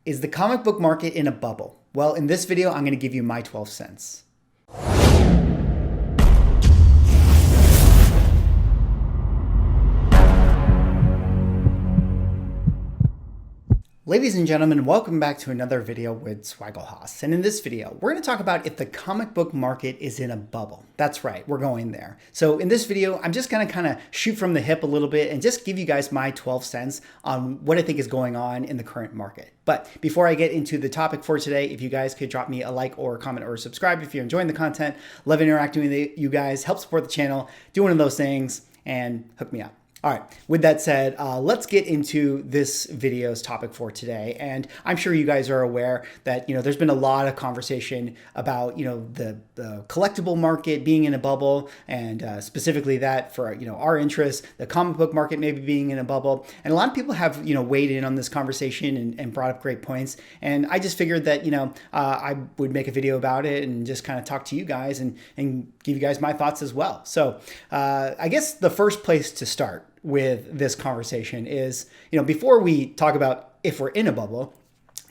Is the comic book market in a bubble? Well, in this video, I'm going to give you my 12 cents. Ladies and gentlemen, welcome back to another video with Swaggle. And in this video, we're going to talk about if the comic book market is in a bubble. That's right, we're going there. So in this video, I'm just going to kind of shoot from the hip a little bit and just give you guys my 12 cents on what I think is going on in the current market. But before I get into the topic for today, if you guys could drop me a like or a comment or subscribe if you're enjoying the content, love interacting with you guys, help support the channel, do one of those things, and hook me up. All right, with that said, let's get into this video's topic for today. And I'm sure you guys are aware that, there's been a lot of conversation about, the collectible market being in a bubble, and specifically that for, our interests, the comic book market maybe being in a bubble. And a lot of people have, weighed in on this conversation and brought up great points. And I just figured that, I would make a video about it and just kind of talk to you guys and give you guys my thoughts as well. So I guess the first place to start with this conversation is, before we talk about if we're in a bubble,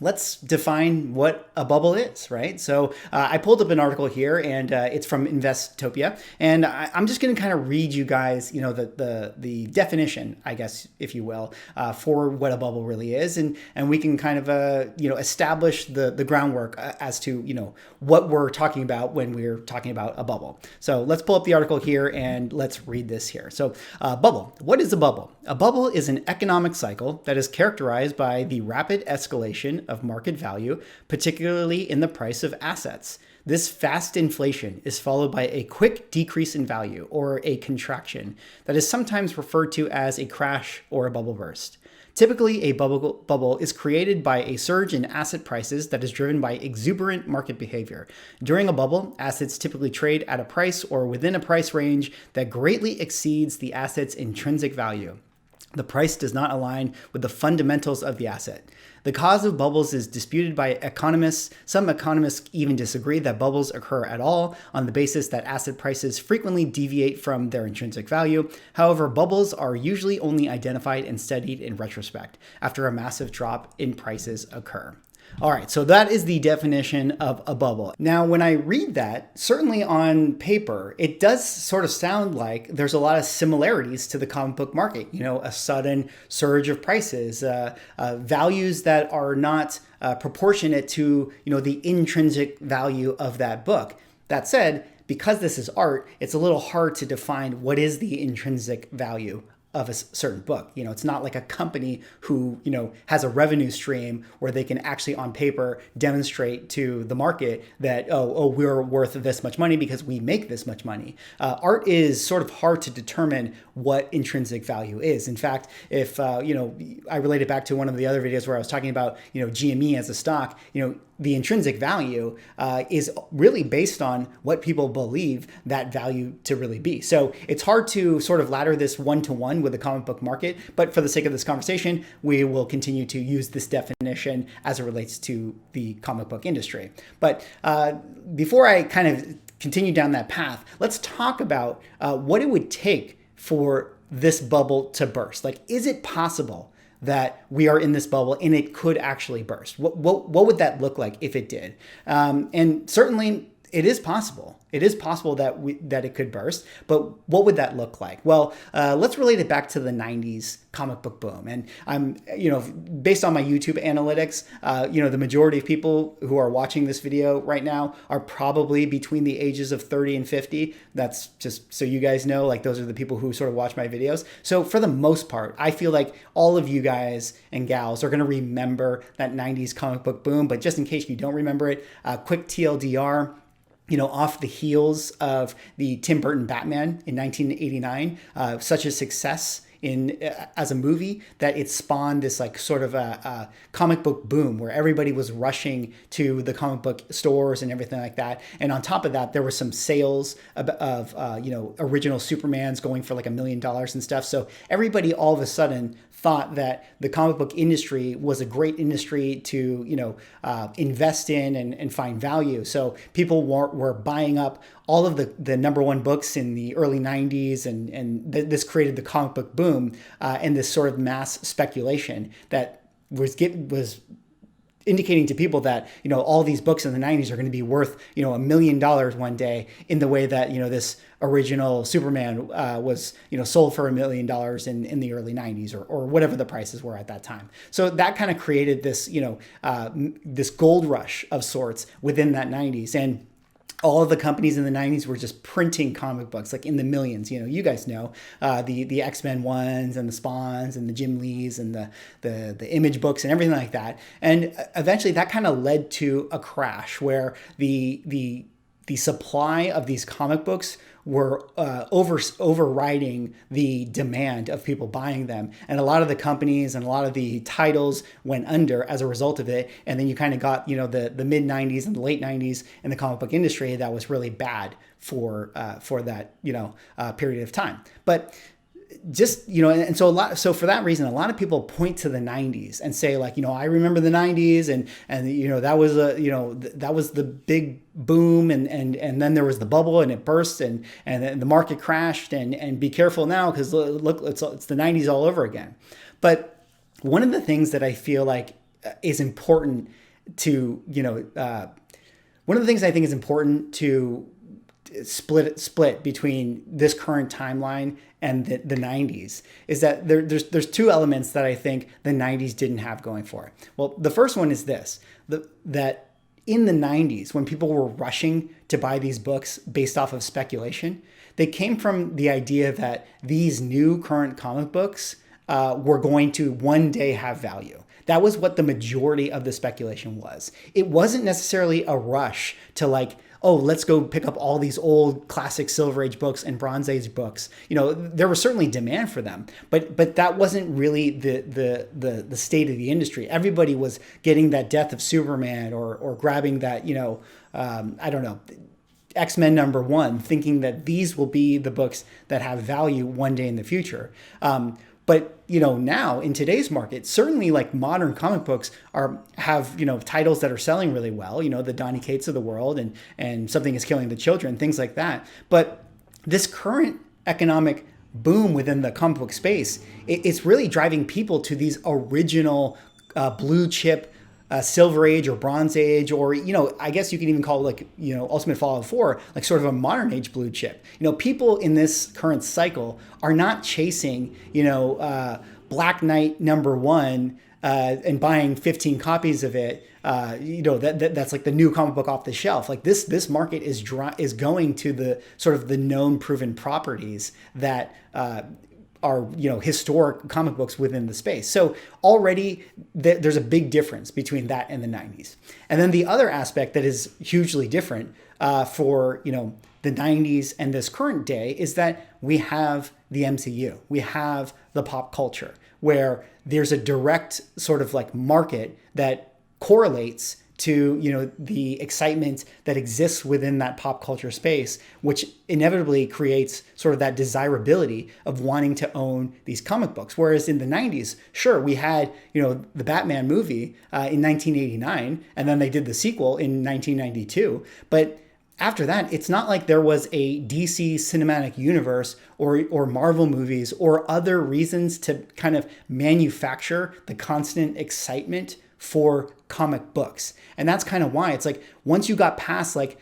let's define what a bubble is, right? So I pulled up an article here, and it's from Investopia, and I'm just going to kind of read you guys, the definition, I guess, if you will, for what a bubble really is, and we can kind of establish the groundwork as to what we're talking about when we're talking about a bubble. So let's pull up the article here and let's read this here. So bubble. What is a bubble? A bubble is an economic cycle that is characterized by the rapid escalation of market value, particularly in the price of assets. This fast inflation is followed by a quick decrease in value, or a contraction, that is sometimes referred to as a crash or a bubble burst. Typically, a bubble is created by a surge in asset prices that is driven by exuberant market behavior. During a bubble, assets typically trade at a price or within a price range that greatly exceeds the asset's intrinsic value. The price does not align with the fundamentals of the asset. The cause of bubbles is disputed by economists. Some economists even disagree that bubbles occur at all on the basis that asset prices frequently deviate from their intrinsic value. However, bubbles are usually only identified and studied in retrospect after a massive drop in prices occur. All right, so that is the definition of a bubble. Now, when I read that, certainly on paper, it does sort of sound like there's a lot of similarities to the comic book market. A sudden surge of prices, values that are not proportionate to, the intrinsic value of that book. That said, because this is art, it's a little hard to define what is the intrinsic value of a certain book. It's not like a company who, has a revenue stream where they can actually on paper demonstrate to the market that, we're worth this much money because we make this much money. Art is sort of hard to determine what intrinsic value is. In fact, if, I relate it back to one of the other videos where I was talking about, GME as a stock, the intrinsic value is really based on what people believe that value to really be. So it's hard to sort of ladder this one-to-one with the comic book market, but for the sake of this conversation, we will continue to use this definition as it relates to the comic book industry. But before I kind of continue down that path, let's talk about what it would take for this bubble to burst. Like, is it possible that we are in this bubble and it could actually burst? What would that look like if it did? And certainly it is possible. It is possible that it could burst, but what would that look like? Well, let's relate it back to the 90s comic book boom. And I'm, based on my YouTube analytics, the majority of people who are watching this video right now are probably between the ages of 30 and 50. That's just so you guys know, like, those are the people who sort of watch my videos. So for the most part, I feel like all of you guys and gals are going to remember that 90s comic book boom. But just in case you don't remember it, quick TLDR, off the heels of the Tim Burton Batman in 1989, such a success as a movie that it spawned this like sort of a comic book boom where everybody was rushing to the comic book stores and everything like that. And on top of that, there were some sales of original Supermans going for like $1 million and stuff. So everybody all of a sudden thought that the comic book industry was a great industry to, invest in and find value. So people were buying up all of the number one books in the early 90s, and this created the comic book boom and this sort of mass speculation that was indicating to people that, all these books in the 90s are going to be worth, $1 million one day, in the way that, this original Superman was, sold for $1 million in the early 90s, or whatever the prices were at that time. So that kind of created this, this gold rush of sorts within that 90s. And all of the companies in the 90s were just printing comic books, like in the millions. You guys know the X-Men ones and the Spawns and the Jim Lees and the Image books and everything like that. And eventually that kind of led to a crash where the supply of these comic books were overriding the demand of people buying them. And a lot of the companies and a lot of the titles went under as a result of it. And then you kind of got, the mid 90s and the late 90s in the comic book industry that was really bad for that, period of time. But just, and so for that reason, a lot of people point to the 90s and say, like, I remember the 90s and that was that was the big boom, and then there was the bubble and it burst and then the market crashed, and be careful now because look, it's the 90s all over again. But one of the things that I feel like is important to, one of the things I think is important to split between this current timeline and the 90s is that there's two elements that I think the 90s didn't have going for it. Well, the first one is this, that in the 90s, when people were rushing to buy these books based off of speculation, they came from the idea that these new current comic books were going to one day have value. That was what the majority of the speculation was. It wasn't necessarily a rush to, like, oh, let's go pick up all these old classic Silver Age books and Bronze Age books. There was certainly demand for them, but that wasn't really the state of the industry. Everybody was getting that Death of Superman or grabbing that, I don't know, X-Men #1, thinking that these will be the books that have value one day in the future. But now in today's market, certainly like modern comic books have titles that are selling really well, the Donny Cates of the world and Something is Killing the Children, things like that. But this current economic boom within the comic book space, it's really driving people to these original blue chip Silver Age or Bronze Age, or, I guess you can even call it like, Ultimate Fallout 4, like sort of a modern age blue chip. People in this current cycle are not chasing, Black Knight #1 and buying 15 copies of it. That's like the new comic book off the shelf. Like this market is going to the sort of the known proven properties that are historic comic books within the space. So already there's a big difference between that and the 90s. And then the other aspect that is hugely different for the 90s and this current day is that we have the MCU, we have the pop culture, where there's a direct sort of like market that correlates to the excitement that exists within that pop culture space, which inevitably creates sort of that desirability of wanting to own these comic books. Whereas in the 90s, sure, we had the Batman movie in 1989, and then they did the sequel in 1992, but after that, it's not like there was a DC cinematic universe or Marvel movies or other reasons to kind of manufacture the constant excitement for comic books. And that's kind of why it's like, once you got past like,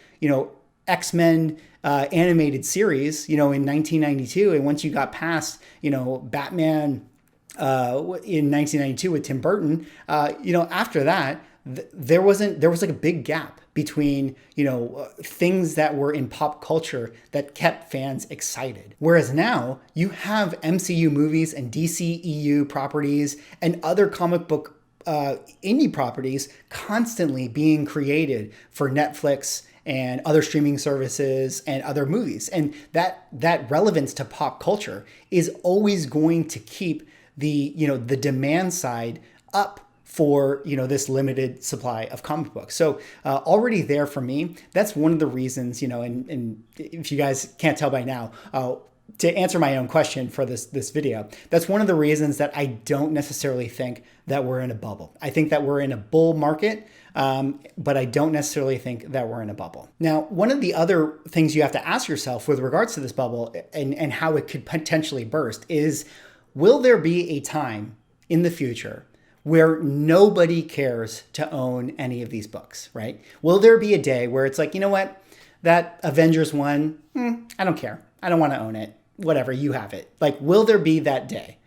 X-Men animated series, in 1992, and once you got past, Batman in 1992 with Tim Burton, after that, there was like a big gap between, things that were in pop culture that kept fans excited. Whereas now you have MCU movies and DCEU properties and other comic book indie properties constantly being created for Netflix and other streaming services and other movies. And that relevance to pop culture is always going to keep the demand side up for this limited supply of comic books. So already there for me, that's one of the reasons, and if you guys can't tell by now, to answer my own question for this video, that's one of the reasons that I don't necessarily think that we're in a bubble. I think that we're in a bull market, but I don't necessarily think that we're in a bubble. Now, one of the other things you have to ask yourself with regards to this bubble and how it could potentially burst is, will there be a time in the future where nobody cares to own any of these books, right? Will there be a day where it's like, you know what, that Avengers one, I don't care. I don't want to own it. Whatever, you have it. Like, will there be that day?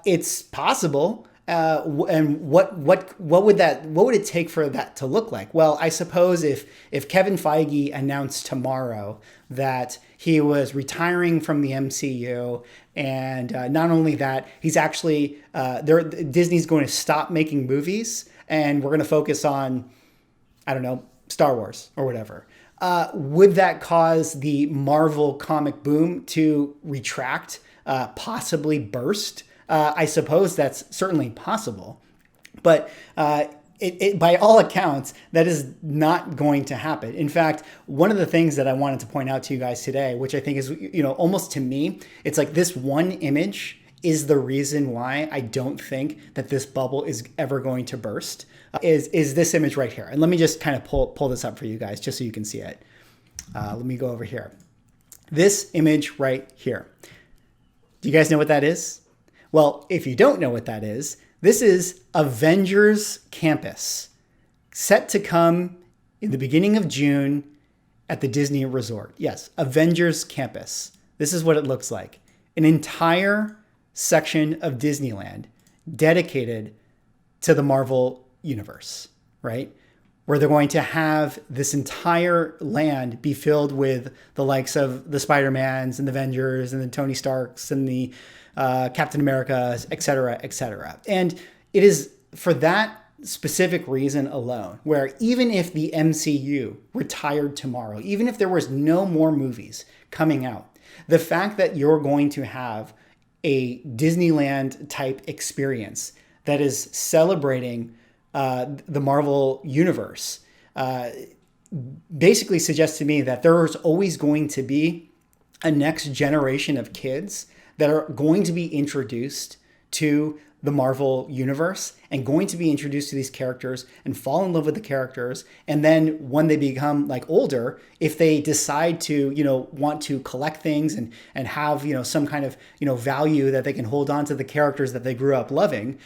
It's possible. And what would it take for that to look like? Well, I suppose if Kevin Feige announced tomorrow that he was retiring from the MCU, and not only that, he's actually Disney's going to stop making movies, and we're going to focus on, I don't know, Star Wars or whatever. Would that cause the Marvel comic boom to retract, possibly burst? I suppose that's certainly possible, but by all accounts, that is not going to happen. In fact, one of the things that I wanted to point out to you guys today, which I think is, almost to me, it's like this one image is the reason why I don't think that this bubble is ever going to burst, is this image right here. And let me just kind of pull this up for you guys just so you can see it. Let me go over here. This image right here. Do you guys know what that is? Well, if you don't know what that is, this is Avengers Campus, set to come in the beginning of June at the Disney Resort. Yes, Avengers Campus. This is what it looks like. An entire section of Disneyland dedicated to the Marvel universe, right? Where they're going to have this entire land be filled with the likes of the Spider-Mans and the Avengers and the Tony Starks and the Captain Americas, et cetera, et cetera. And it is for that specific reason alone, where even if the MCU retired tomorrow, even if there was no more movies coming out, the fact that you're going to have a Disneyland type experience that is celebrating the Marvel universe basically suggests to me that there's always going to be a next generation of kids that are going to be introduced to the Marvel universe and going to be introduced to these characters and fall in love with the characters. And then when they become like older, if they decide to, want to collect things and have, some kind of, value that they can hold on to the characters that they grew up loving,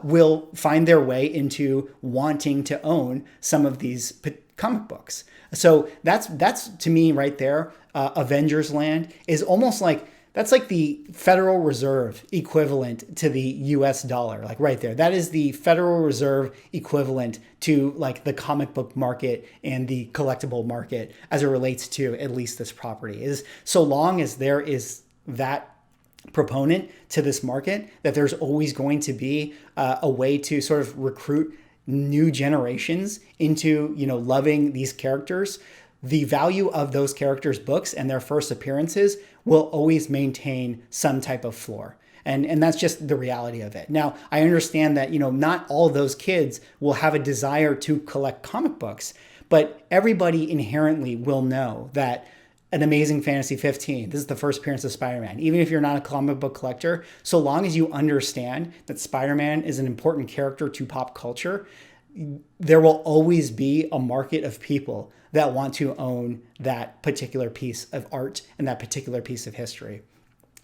will find their way into wanting to own some of these comic books. So that's to me right there. Avengers Land is almost like, that's like the Federal Reserve equivalent to the US dollar, like right there. That is the Federal Reserve equivalent to like the comic book market and the collectible market as it relates to at least this property. Is so long as there is that proponent to this market, that there's always going to be a way to sort of recruit new generations into, loving these characters. The value of those characters' books and their first appearances will always maintain some type of floor. And that's just the reality of it. Now, I understand that, not all those kids will have a desire to collect comic books, but everybody inherently will know that an Amazing Fantasy 15, this is the first appearance of Spider-Man. Even if you're not a comic book collector, so long as you understand that Spider-Man is an important character to pop culture, there will always be a market of people that want to own that particular piece of art and that particular piece of history.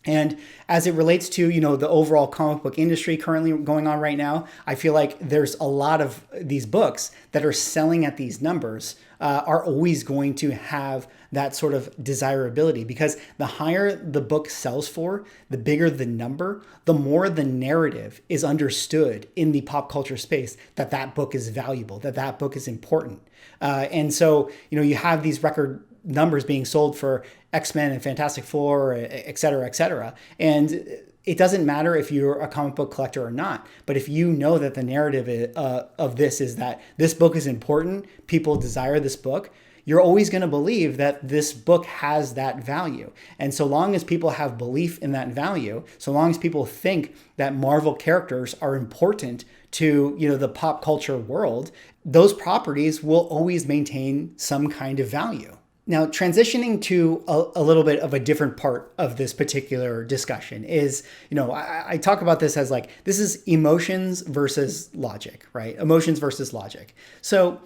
And as it relates to, the overall comic book industry currently going on right now, I feel like there's a lot of these books that are selling at these numbers are always going to have that sort of desirability, because the higher the book sells for, the bigger the number, the more the narrative is understood in the pop culture space that that book is valuable, that that book is important. And so, you have these record numbers being sold for X-Men and Fantastic Four, et cetera, et cetera. And it doesn't matter if you're a comic book collector or not, but if you know that the narrative of this is that this book is important, people desire this book, you're always going to believe that this book has that value. And so long as people have belief in that value, so long as people think that Marvel characters are important to, the pop culture world, those properties will always maintain some kind of value. Now, transitioning to a little bit of a different part of this particular discussion is, I talk about this as like, this is emotions versus logic, right? Emotions versus logic. So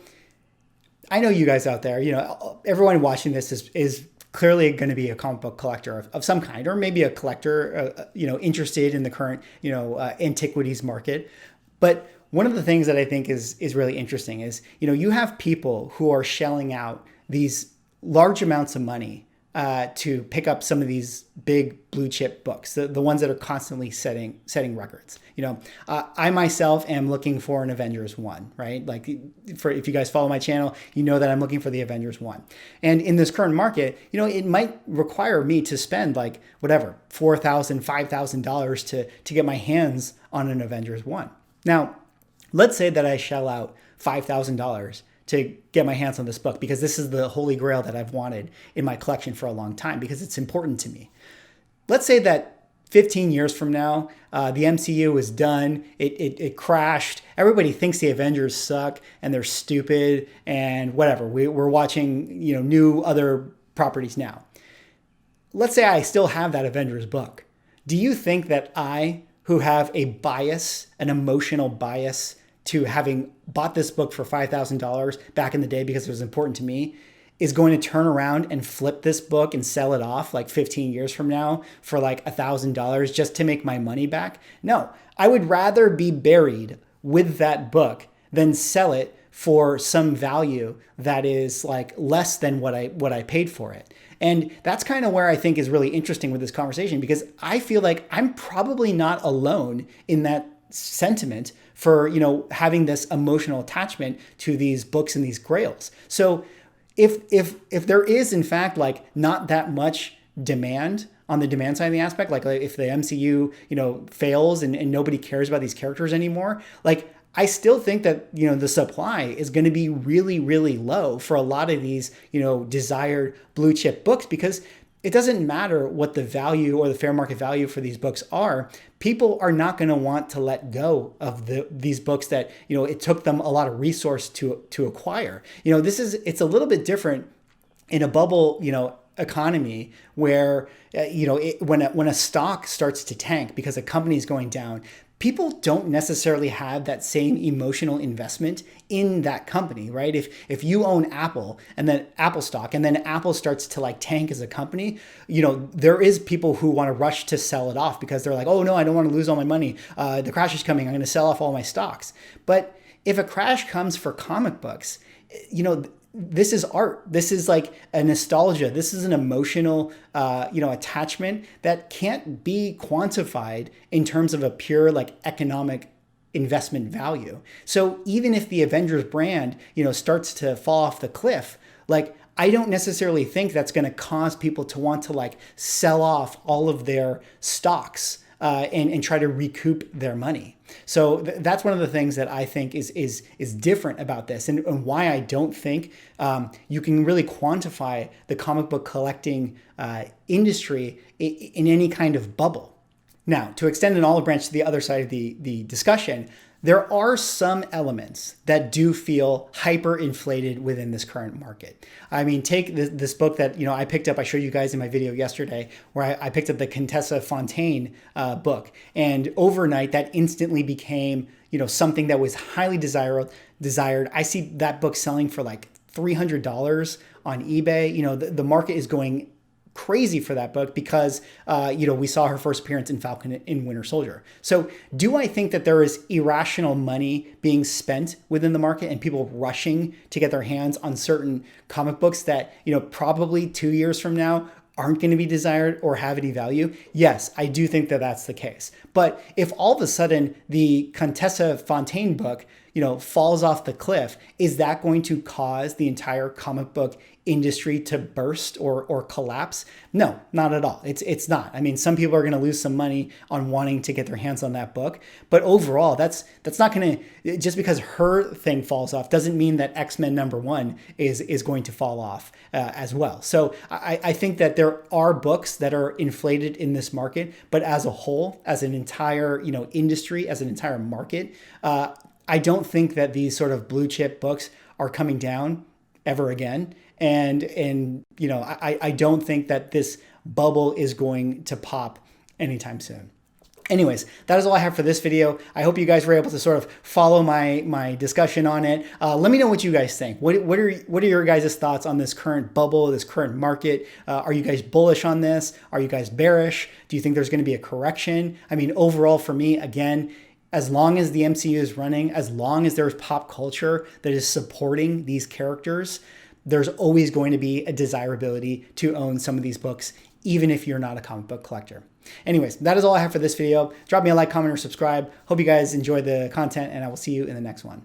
I know you guys out there, everyone watching this is clearly going to be a comic book collector of some kind, or maybe a collector, interested in the current, antiquities market. But one of the things that I think is really interesting is, you have people who are shelling out these large amounts of money to pick up some of these big blue chip books, the ones that are constantly setting records. I myself am looking for an Avengers 1, right? Like if you guys follow my channel, you know that I'm looking for the Avengers 1. And in this current market, it might require me to spend like whatever, $4,000, $5,000 to get my hands on an Avengers 1. Now, let's say that I shell out $5,000 to get my hands on this book because this is the Holy Grail that I've wanted in my collection for a long time because it's important to me. Let's say that 15 years from now, the MCU is done, it crashed, everybody thinks the Avengers suck and they're stupid and whatever. We're watching new other properties now. Let's say I still have that Avengers book. Do you think that I, who have a bias, an emotional bias to having bought this book for $5,000 back in the day because it was important to me, is going to turn around and flip this book and sell it off like 15 years from now for like $1,000 just to make my money back? No, I would rather be buried with that book than sell it for some value that is like less than what I paid for it. And that's kind of where I think is really interesting with this conversation, because I feel like I'm probably not alone in that sentiment for, having this emotional attachment to these books and these grails. So if there is in fact like not that much demand on the demand side of the aspect, like if the MCU, fails and nobody cares about these characters anymore, like I still think that, the supply is going to be really, really low for a lot of these, desired blue chip books, because it doesn't matter what the value or the fair market value for these books are. People are not going to want to let go of these books that, it took them a lot of resource to acquire. It's a little bit different in a bubble, economy where, when a stock starts to tank because a company is going down, people don't necessarily have that same emotional investment in that company, right? If you own Apple and then Apple stock, and then Apple starts to like tank as a company, there is people who want to rush to sell it off because they're like, oh no, I don't want to lose all my money. The crash is coming. I'm going to sell off all my stocks. But if a crash comes for comic books, this is art. This is like a nostalgia. This is an emotional, attachment that can't be quantified in terms of a pure like economic investment value. So even if the Avengers brand, starts to fall off the cliff, like I don't necessarily think that's going to cause people to want to like sell off all of their stocks and try to recoup their money. So that's one of the things that I think is different about this, and why I don't think you can really quantify the comic book collecting industry in any kind of bubble. Now, to extend an olive branch to the other side of the discussion, there are some elements that do feel hyperinflated within this current market. I mean, take this book that I picked up. I showed you guys in my video yesterday, where I picked up the Contessa Fontaine book, and overnight that instantly became something that was highly desired. I see that book selling for like $300 on eBay. The market is going crazy for that book because, we saw her first appearance in Falcon and Winter Soldier. So do I think that there is irrational money being spent within the market and people rushing to get their hands on certain comic books that, probably 2 years from now aren't going to be desired or have any value? Yes, I do think that that's the case. But if all of a sudden the Contessa Fontaine book, falls off the cliff, is that going to cause the entire comic book industry to burst or collapse? No, not at all. It's not. I mean, some people are going to lose some money on wanting to get their hands on that book, but overall, that's not going to, just because her thing falls off doesn't mean that X-Men #1 is going to fall off as well. So I think that there are books that are inflated in this market, but as a whole, as an entire industry, as an entire market, I don't think that these sort of blue chip books are coming down ever again. And I don't think that this bubble is going to pop anytime soon. Anyways, that is all I have for this video. I hope you guys were able to sort of follow my discussion on it. Let me know what you guys think. What are your guys' thoughts on this current bubble, this current market? Are you guys bullish on this? Are you guys bearish? Do you think there's going to be a correction? I mean, overall for me, again, As long as the MCU is running, as long as there's pop culture that is supporting these characters, there's always going to be a desirability to own some of these books, even if you're not a comic book collector. Anyways, that is all I have for this video. Drop me a like, comment, or subscribe. Hope you guys enjoy the content, and I will see you in the next one.